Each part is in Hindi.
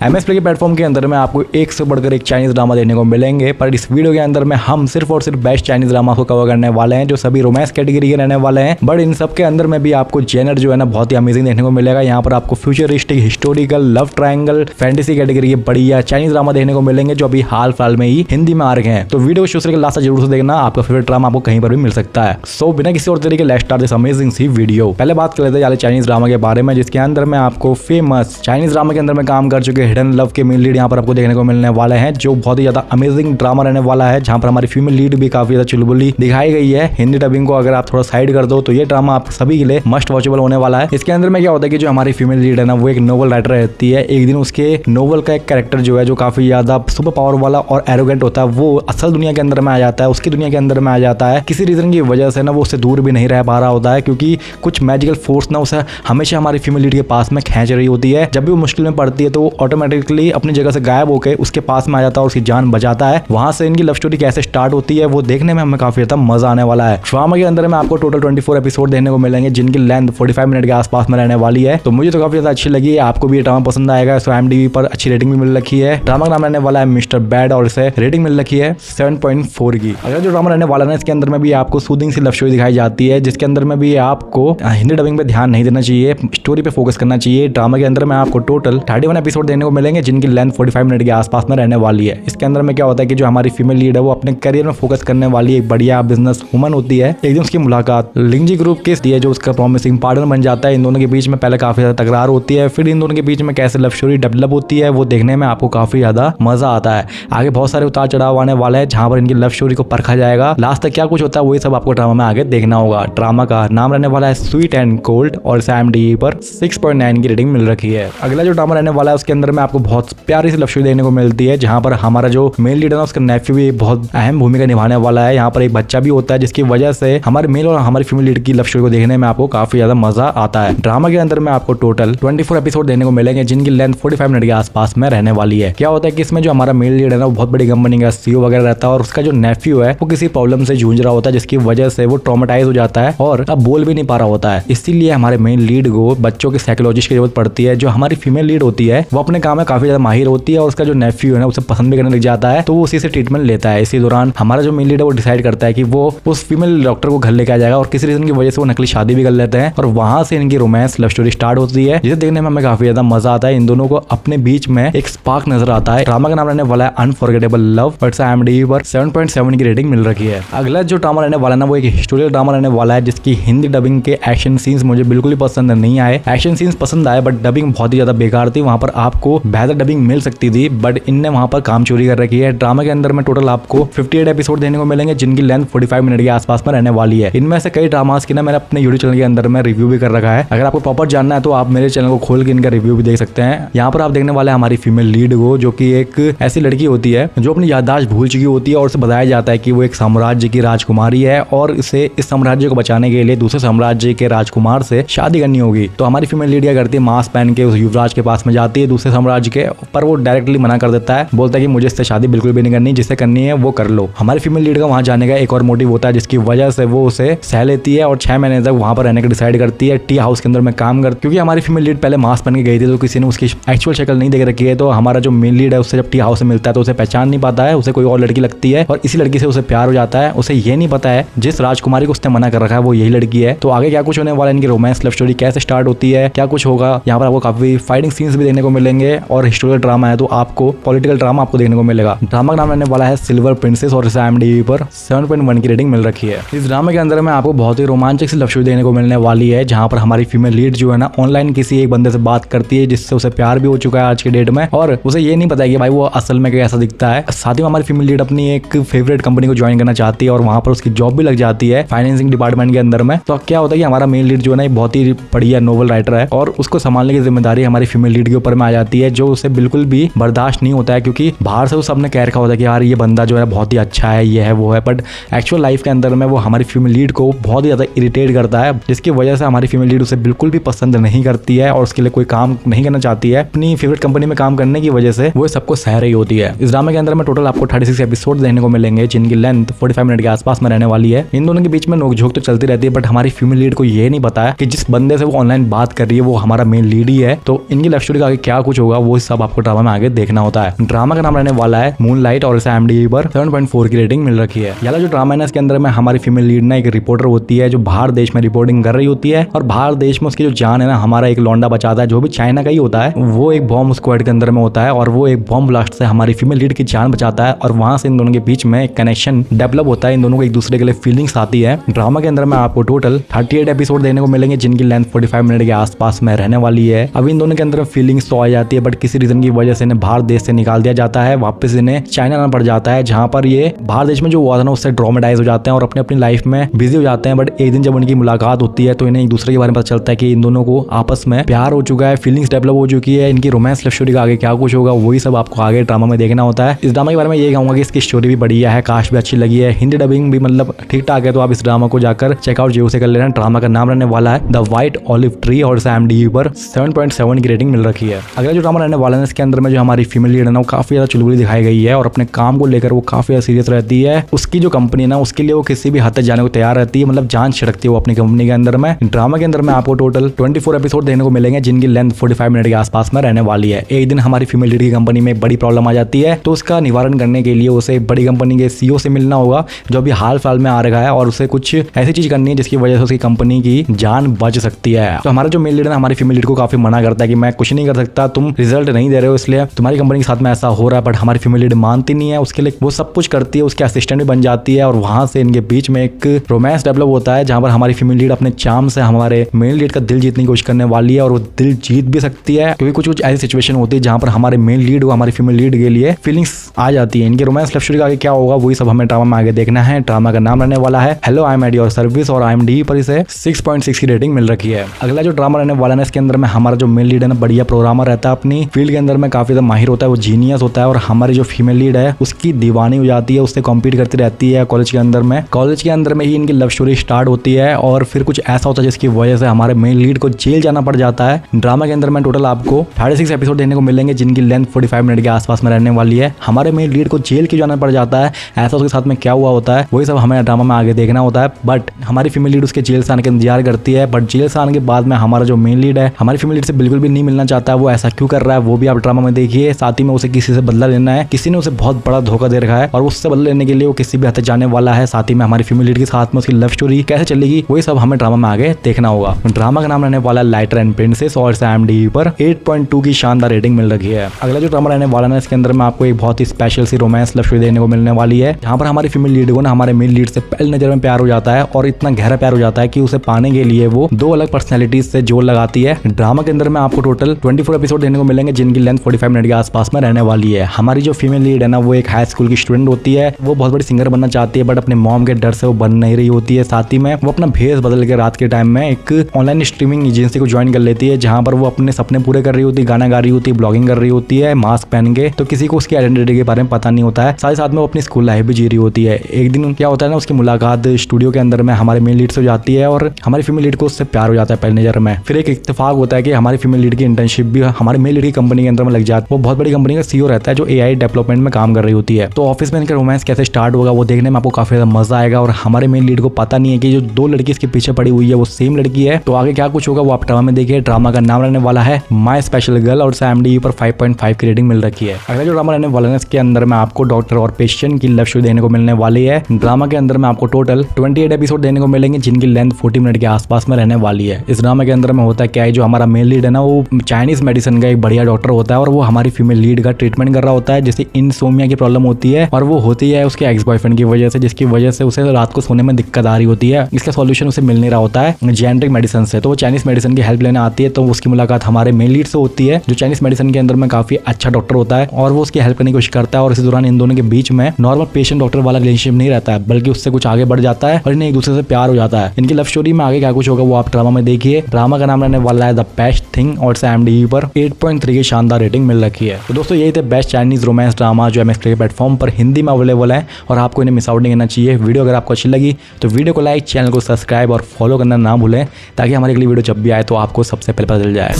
MS प्ले के प्लेटफॉर्म के अंदर में आपको एक से बढ़कर एक चाइनीज ड्रामा देखने को मिलेंगे, पर इस वीडियो के अंदर में हम सिर्फ और सिर्फ बेस्ट चाइनीज ड्रामा को कवर करने वाले हैं जो सभी रोमांस कैटेगरी के रहने वाले हैं। बट इन सब के अंदर में भी आपको जेनर जो है ना बहुत ही अमेजिंग देखने को मिलेगा। यहाँ पर आपको futuristic, historical, love triangle, fantasy category के बढ़िया चाइनीज ड्रामा देखने को मिलेंगे जो अभी हाल फिलहाल में ही हिंदी में आ रहे हैं। तो वीडियो को शुरू से लास्ट तक जरूर से देखना, आपका फेवरेट ड्रामा आपको कहीं पर भी मिल सकता है। सो बिना किसी और तरीके let's start this amazing sea video. पहले बात कर लेते हैं चाइनीज ड्रामा के बारे में, जिसके अंदर में आपको फेमस चाइनीज ड्रामा के अंदर में काम कर चुके हिडन लव के मेन लीड यहाँ पर आपको देखने को मिलने वाले हैं, जो बहुत ही ज्यादा अमेजिंग ड्रामा रहने वाला है, जहाँ पर हमारी फीमेल लीड भी काफी ज्यादा चुलबुली दिखाई गई है। हिंदी डबिंग को अगर आप थोड़ा साइड कर दो तो ये ड्रामा आप सभी के लिए मस्ट वॉचेबल होने वाला है। इसके अंदर में क्या होता है कि जो हमारी फीमेल लीड है ना वो एक नोवेल राइटर रहती है। एक दिन उसके नोवेल का एक कैरेक्टर जो है जो काफी ज्यादा सुपर पावर वाला और एरोगेंट होता है, वो असल दुनिया के अंदर में आ जाता है, उसकी दुनिया के अंदर में आ जाता है। किसी रीजन की वजह से ना वो उससे दूर भी नहीं रह पा रहा होता है, क्योंकि कुछ मैजिकल फोर्स ना उसे हमेशा हमारी फीमेल लीड के पास में खींच रही होती है। जब भी वो मुश्किल में पड़ती है तो वो ऑटोमेटिकली अपनी जगह से गायब होकर उसके पास में आ जाता है और उसकी जान बचाता है। वहां से इनकी लव स्टोरी कैसे स्टार्ट होती है वो देखने में हमें काफी ज्यादा मजा आने वाला है। ड्रामा के अंदर में आपको टोटल 24 एपिसोड देखने को मिलेंगे, जिनकी लेंथ 45 मिनट के आसपास में रहने वाली है। तो मुझे तो काफी ज्यादा अच्छी लगी है, आपको भी ये ड्रामा पसंद आएगा। सो IMDb पर अच्छी रेटिंग भी मिल रखी है। ड्रामा का नाम रहने वाला है मिस्टर बैड और इसे रेटिंग मिल रखी है 7.4 की। अगर जो ड्रामा रहने वाला है इसके अंदर में भी आपको सूदिंग सी लव स्टोरी दिखाई जाती है, जिसके अंदर में भी आपको हिंदी डबिंग पे ध्यान नहीं देना चाहिए, स्टोरी पे फोकस करना चाहिए। ड्रामा के अंदर में आपको टोटल 31 एपिसोड देखने को मिलेंगे, जिनकी लेंथ 45 मिनट के आसपास में रहने वाली है। इसके अंदर में क्या होता है कि जो हमारी फीमेल लीड है वो अपने करियर में फोकस करने वाली एक बढ़िया बिजनेस वुमन होती है। एक दिन उसकी मुलाकात लिंगजी ग्रुप के लिए जो उसका प्रॉमिसिंग पार्टनर बन जाता है। इन दोनों के बीच में पहले काफी ज्यादा तकरार होती है, फिर इन दोनों के बीच में कैसे लव स्टोरी डेवलप होती है वो देखने में आपको काफी ज्यादा मजा आता है। आगे बहुत सारे उतार चढ़ाव आने वाले हैं, जहां पर इनकी लव स्टोरी को परखा जाएगा। लास्ट तक क्या कुछ होता है वही सब आपको ड्रामा में आगे देखना होगा। ड्रामा का नाम रहने वाला है स्वीट एंड कोल्ड और इसे IMDb पर 6.9 की रेटिंग मिल रखी है। अगला जो ड्रामा रहने वाला है उसके अंदर में आपको बहुत प्यारी सी लव स्टोरी देखने को मिलती है, जहां पर हमारा जो मेन लीडर है उसका नेफ्यू भी बहुत अहम भूमिका निभाने वाला है। यहाँ पर एक बच्चा भी होता है, जिसकी वजह से हमारे मेल और हमारी फीमेल लीड की लव स्टोरी को देखने में आपको काफी ज्यादा मजा आता है। ड्रामा के अंदर में आपको टोटल 24 एपिसोड देखने को मिलेंगे, जिनकी लेंथ 45 मिनट के आसपास में रहने वाली है। क्या होता है कि इसमें जो हमारा मेल लीड है ना वो बहुत बड़ी कंपनी का CEO वगैरह रहता है, और उसका जो नेफ्यू है वो किसी प्रॉब्लम से जूझ रहा होता है, जिसकी वजह से वो ट्रॉमेटाइज हो जाता है और अब बोल भी नहीं पा रहा होता है। इसीलिए हमारे मेन लीड को बच्चों के साइकोलॉजिस्ट की जरूरत पड़ती है। जो हमारी फीमेल लीड होती है वो अपने काम में काफी ज्यादा माहिर होती है, और उसका जो नेफ्यू है ना उसे पसंद भी करने लग जाता है, तो वो उसी से ट्रीटमेंट लेता है। इसी दौरान हमारा जो मेन लीड है वो डिसाइड करता है कि वो उस फीमेल डॉक्टर को घर लेके आ जाएगा, और किसी रीजन की वजह से वो नकली शादी भी कर लेते हैं, और वहां से इनकी रोमांस लव स्टोरी स्टार्ट होती है, जिसे देखने में हमें काफी ज्यादा मजा आता है। इन दोनों को अपने बीच में एक स्पार्क नजर आता है। ड्रामा का नाम रहने वाला है अनफॉरगेटेबल लव और IMDb पर 7.7 की रेटिंग मिल रखी है। अगला जो ड्रामा रहने वाला है ना वो एक हिस्टोरिकल ड्रामा रहने वाला है, जिसकी हिंदी डबिंग के एक्शन सीन्स मुझे बिल्कुल ही पसंद नहीं आए। एक्शन सीन्स पसंद आए बट डबिंग बहुत ही ज्यादा बेकार थी। वहां पर आपको बेहतर डबिंग मिल सकती थी, बट इनने वहां पर काम चोरी कर रखी है। ड्रामा के अंदर में टोटल आपको 58 एपिसोड देखने को मिलेंगे, जिनकी लेंथ 45 मिनट के आसपास में रहने वाली है। इनमें से कई ड्रामास की ना मैंने अपने यूट्यूब चैनल के अंदर में रिव्यू भी कर रखा है। अगर आपको प्रॉपर जानना है तो आप मेरे चैनल को खोल के इनका रिव्यू भी देख सकते हैं। यहाँ पर आप देखने वाले हमारी फीमेल लीड को, जो कि एक ऐसी लड़की होती है जो अपनी याददाश्त भूल चुकी होती है, और उसे बताया जाता है कि वो एक साम्राज्य की राजकुमारी है और इसे इस साम्राज्य को बचाने के लिए दूसरे साम्राज्य के राजकुमार से शादी करनी होगी। तो हमारी फीमेल लीड क्या करती है, मास्क पहन के उस युवराज के पास में जाती है दूसरे साम्राज्य के, पर वो डायरेक्टली मना कर देता है, बोलता है कि मुझे इससे शादी बिल्कुल भी नहीं करनी, जिससे करनी है वो कर लो। हमारी फीमेल लीड का वहां जाने का एक और मोटिव होता है, जिसकी वजह से वो उसे सह लेती है और 6 महीने तक वहां पर रहने का डिसाइड करती है। टी हाउस के अंदर में काम करती, क्योंकि हमारी फीमेल लीड पहले मास्क पहन के गई थी तो किसी ने उसकी एक्चुअल शक्ल नहीं देख रखी है। तो हमारा जो मेन लीड है उससे जब टी हाउस में मिलता है तो उसे पहचान नहीं पाता है, उसे कोई और लड़की लगती है और इसी लड़की से उसे प्यार हो जाता है। उसे ये नहीं पता है जिस राजकुमारी को उसने मना कर रखा है वो यही लड़की है। तो आगे क्या कुछ होने वाला है, इनकी रोमांस लव स्टोरी कैसे स्टार्ट होती है, क्या कुछ होगा। यहाँ पर आपको काफी फाइटिंग सीन्स भी देखने को मिलेंगे, और हिस्टोरिकल ड्रामा है तो आपको पॉलिटिकल ड्रामा आपको देखने को मिलेगा। ड्रामा का नाम रहने वाला है सिल्वर प्रिंसेस और इसे IMDb पर 7.1 की रेटिंग मिल रखी है। इस ड्रामा के अंदर में आपको बहुत ही रोमांचक सी लव स्टोरी देखने को मिलने वाली है, जहाँ पर हमारी फीमेल लीड जो है ना ऑनलाइन किसी एक बंदे से बात करती है, जिससे उसे प्यार भी हो चुका है आज के डेट में, और उसे ये नहीं पता है कि भाई वो असल में कैसा दिखता है। साथ ही हमारी फीमेल लीड अपनी एक फेवरेट कंपनी को ज्वाइन करना चाहती है, और वहां पर उसकी जॉब भी लग जाती है फाइनेंसिंग डिपार्टमेंट के अंदर में। तो क्या होता है कि हमारा मेन लीड जो है ना बहुत ही बढ़िया नोवेल राइटर है, और उसको संभालने की जिम्मेदारी हमारी फीमेल लीड के ऊपर में आ जाती है, जो उसे बिल्कुल भी बर्दाश्त नहीं होता है, क्योंकि बाहर से उस सबने कह रखा होता है कि यार ये बंदा जो है बहुत ही अच्छा है, ये है वो है, बट एक्चुअल लाइफ के अंदर में वो हमारी फीमेल लीड को बहुत ही ज्यादा इरिटेट करता है, जिसकी वजह से हमारी फीमेल लीड उसे बिल्कुल भी पसंद नहीं करती है और उसके लिए कोई काम नहीं करना चाहती है। अपनी फेवरेट कंपनी में काम करने की वजह से वो सबको सह रही होती है। इस ड्रामा के अंदर में टोटल आपको 36 एपिसोड देखने को मिलेंगे, जिनकी लेंथ 45 मिनट के आसपास में रहने वाली है। इन दोनों के बीच में नोकझोंक तो चलती रहती है, बट हमारी फीमेल लीड को ये नहीं पता है कि जिस बंदे से वो ऑनलाइन बात कर रही है वो हमारा मेन लीड ही है। तो इनकी लव स्टोरी का आगे क्या कुछ होगा होगा वो सब आपको ड्रामा में आगे देखना होता है। ड्रामा का नाम रहने वाला है मूनलाइट और इसे IMDb पर 7.4 की रेटिंग मिल रखी है। याला जो ड्रामा है ना, इसके अंदर में हमारी फीमेल लीड ना एक रिपोर्टर होती है जो बाहर देश में रिपोर्टिंग कर रही होती है और बाहर देश में उसकी जो जान है ना, हमारा एक लौंडा बचाता है जो भी चाइना का ही होता है। वो एक बॉम्ब स्क्वाड के अंदर में होता है और वो एक बॉम्ब ब्लास्ट से हमारी फीमेल लीड की जान बचाता है और वहां से इन दोनों के बीच में एक कनेक्शन डेवलप होता है। इन दोनों को एक दूसरे के लिए फीलिंग्स आती है। ड्रामा के अंदर में आपको टोटल 38 एपिसोड देखने को मिलेंगे जिनकी लेंथ 45 मिनट के आसपास में रहने वाली है। अब इन दोनों के अंदर फीलिंग्स तो आ जाती है बट किसी रीजन की वजह से इन्हें बाहर देश से निकाल दिया जाता है, वापस इन्हें चाइना आना पड़ जाता है जहां पर ये बाहर देश में जो हुआ था ना उससे ट्रॉमेटाइज हो जाते हैं और अपनी अपनी लाइफ में बिजी हो जाते हैं। बट एक दिन जब उनकी मुलाकात होती है तो इन्हें एक दूसरे के बारे में पता चलता है कि इन दोनों को आपस में प्यार हो चुका है, फीलिंग्स डेवलप हो चुकी है। इनकी रोमांस लव स्टोरी का आगे क्या कुछ होगा वही सब आपको आगे ड्रामा में देखना होता है। इस ड्रामा के बारे में ये कहूंगा कि इसकी स्टोरी भी बढ़िया है, कास्ट भी अच्छी लगी है, हिंदी डबिंग भी मतलब ठीक ठाक है, तो आप इस ड्रामा को जाकर चेकआउट जरूर से कर लेना। ड्रामा का नाम रहने वाला है द व्हाइट ऑलिव ट्री और IMDb पर 7.7 की रेटिंग मिल रखी है। अगला जो ड्रामा रहने वाला है इसके अंदर में जो हमारी फीमेल लीड है ना वो काफी ज्यादा चुलबुली दिखाई गई है और अपने काम को लेकर वो काफी ज्यादा सीरियस रहती है। उसकी जो कंपनी है ना उसके लिए वो किसी भी हद तक जाने को तैयार रहती है, मतलब जान छिड़कती है वो अपनी कंपनी के अंदर में। ड्रामा के अंदर में आपको टोटल 24 एपिसोड देखने को मिलेंगे जिनकी लेंथ 45 मिनट के आसपास में रहने वाली है। एक दिन हमारी फीमेल लीड की कंपनी में बड़ी प्रॉब्लम आ जाती है तो उसका निवारण करने के लिए उसे बड़ी कंपनी के CEO से मिलना होगा जो अभी हाल फिलहाल में आ रखा है और उसे कुछ ऐसी चीज करनी है जिसकी वजह से उसकी कंपनी की जान बच सकती है। तो हमारा जो मेल लीड है हमारी फीमेल लीड को काफी मना करता है कि मैं कुछ नहीं कर सकता, तुम रिजल्ट नहीं दे रहे हो इसलिए तुम्हारी कंपनी के साथ में ऐसा हो रहा है। बट हमारी फीमेल लीड मानती नहीं है, उसके लिए वो सब कुछ करती है, उसके असिस्टेंट भी बन जाती है और वहां से इनके बीच में एक रोमांस डेवलप होता है जहां पर हमारी फीमेल लीड अपने चार्म से हमारे मेल लीड का दिल जीतने की कोशिश करने वाली है और वो दिल जीत भी सकती है क्योंकि कुछ कुछ ऐसी सिचुएशन होती है जहां पर हमारे मेल लीड को हमारी फीमेल लीड के लिए फीलिंग्स आ जाती है। इनकी रोमांस लव स्टोरी का आगे क्या होगा वही सब हमें ड्रामा में आगे देखना है। ड्रामा का नाम रहने वाला है hello I am at your service और IMDb पर इसे 6.6 की रेटिंग मिल रखी है। अगला जो ड्रामा रहने वाला है इसके अंदर में हमारा जो मेल लीड है ना बढ़िया प्रोग्रामर रहता है, अपनी फील्ड के अंदर में काफी ज्यादा माहिर होता है, वो जीनियस होता है और हमारी जो फीमेल लीड है उसकी दीवानी हो जाती है, उससे कॉम्पीट करती रहती है कॉलेज के अंदर में। कॉलेज के अंदर में ही इनकी लव स्टोरी स्टार्ट होती है और फिर कुछ ऐसा होता है जिसकी वजह से हमारे मेल लीड को जेल जाना पड़ जाता है। ड्रामा के अंदर में टोटल आपको 36 एपिसोड देखने को मिलेंगे जिनकी लेंथ 45 मिनट के आसपास में रहने वाली है। हमारे मेल लीड को जेल क्यों जाना पड़ जाता है, ऐसा उसके साथ में क्या हुआ होता है वही सब हमें ड्रामा में आगे देखना होता है। बट हमारी फीमेल लीड उसके जेल से आने का इंतजार करती है बट जेल से आने के बाद में हमारा जो मेन लीड है हमारी फीमेल लीड से बिल्कुल भी नहीं मिलना चाहता है। वो ऐसा क्यों कर रहा है वो भी आप ड्रामा में देखिए। साथ ही में उसे किसी से बदला लेना है, किसी ने उसे बहुत बड़ा धोखा दे रखा है और उससे बदला लेने के लिए वो किसी भी हद तक जाने वाला है। साथ ही में हमारी फीमेल लीड के साथ में उसकी लव स्टोरी कैसे चलेगी वही सब हमें ड्रामा में आगे देखना होगा। ड्रामा का नाम रहने वाला है लाइटर एंड प्रिंसेस और IMDb पर 8.2 की शानदार रेटिंग मिल रखी है। अगला जो ड्रामा रहने वाला है इसके अंदर में आपको एक बहुत ही स्पेशल सी रोमांस लव स्टोरी देखने को मिलने वाली है जहां पर हमारी फीमेल लीड को ना हमारे मेल लीड से पहले नजर में प्यार हो जाता है और इतना गहरा प्यार हो जाता है कि उसे पाने के लिए वो दो अलग पर्सनैलिटीज से जोड़ लगाती है। ड्रामा के अंदर में आपको टोटल 24 एपिसोड देखने को मिलेंगे जिनकी लेंथ 45 मिनट के आसपास में रहने वाली है। हमारी जो फीमेल लीड है ना वो एक हाई स्कूल की स्टूडेंट होती है, वो बहुत बड़ी सिंगर बनना चाहती है बट अपने मॉम के डर से वो बन नहीं रही होती है। साथ ही में वो अपना भेष बदल के रात के टाइम में एक ऑनलाइन स्ट्रीमिंग एजेंसी को ज्वाइन कर लेती है जहां पर वो अपने सपने पूरे कर रही होती है, गाना गा रही होती है, ब्लॉगिंग कर रही होती है मास्क पहन के, तो किसी को उसकी आइडेंटिटी के बारे में पता नहीं होता है। साथ ही साथ में वो अपनी स्कूल लाइफ भी जी रही होती है। एक दिन क्या होता है ना उसकी मुलाकात स्टूडियो के अंदर में हमारे मेल लीड से हो जाती है और हमारी फीमेल लीड को उससे प्यार हो जाता है पहले नजर में। फिर एक इत्तेफाक होता है कि हमारी फीमेल लीड की इंटर्नशिप भी हमारे मेल लीड की कंपनी के अंदर में लग जाती है। वो बहुत बड़ी कंपनी का CEO रहता है जो AI डेवलपमेंट में काम कर रही होती है। तो ऑफिस में इनका रोमांस कैसे स्टार्ट होगा वो देखने में आपको काफी ज्यादा मजा आएगा और हमारे मेल लीड को पता नहीं है कि जो दो लड़की इसके पीछे पड़ी हुई है वो सेम लड़की है। तो आगे क्या कुछ होगा वो आप ड्रामा में देखिए। ड्रामा का नाम रहने वाला है माई स्पेशल गर्ल और IMDb पर 5.5 की रेटिंग मिल रखी है। अगला जो ड्रामा रहने वाला है इसके अंदर में आपको डॉक्टर और पेशेंट की लव स्टोरी देने को मिलने वाली है। ड्रामा के अंदर में आपको टोटल 28 एपिसोड देने को मिलेंगे जिनकी लेंथ 40 मिनट के आसपास में रहने वाली है। इस ड्रामा के अंदर में होता क्या है, जो हमारा मेल लीड है ना वो चाइनीज मेडिसिन का एक बढ़िया डॉक्टर होता है और वो हमारी फीमेल लीड का ट्रीटमेंट कर रहा होता है जिससे इंसोमिया की प्रॉब्लम होती है और वो होती है उसके एक्स बॉयफ्रेंड की वजह से, जिसकी वजह से उसे रात को सोने में दिक्कत आ रही होती है। इसका सॉल्यूशन उसे मिल नहीं रहा होता है जेनेरिक मेडिसिन से, तो वो चाइनीज मेडिसिन की हेल्प लेने आती है। तो उसकी मुलाकात हमारे मेल लीड से होती है जो चाइनीज मेडिसिन के अंदर में काफी अच्छा डॉक्टर होता है और वो उसकी हेल्प करने की कोशिश करता है और इस दौरान इन दोनों के बीच में नॉर्मल पेशेंट डॉक्टर वाला रिलेशनशिप नहीं रहता है बल्कि उससे कुछ आगे बढ़ जाता है और इन्हें एक दूसरे से प्यार हो जाता है। इनकी लव स्टोरी में आगे क्या कुछ होगा वो आप ड्रामा में देखिए। ड्रामा का नाम रहने वाला है द बेस्ट थिंग और IMDb पर 8.3 की शानदार रेटिंग मिल रखी है। तो दोस्तों यही थे बेस्ट चाइनीज रोमांस ड्रामा जो MX Play प्लेटफॉर्म पर हिंदी में अवेलेबल है और आपको इन्हें मिस आउट नहीं करना चाहिए। वीडियो अगर आपको अच्छी लगी तो वीडियो को लाइक, चैनल को सब्सक्राइब और फॉलो करना ना भूलें ताकि हमारी अगली वीडियो जब भी आए तो आपको सबसे पहले पता चल जाए।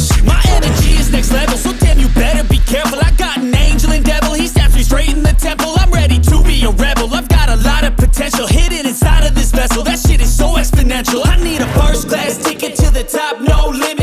Hidden inside of this vessel, that shit is so exponential. I need a first class ticket to the top, no limit.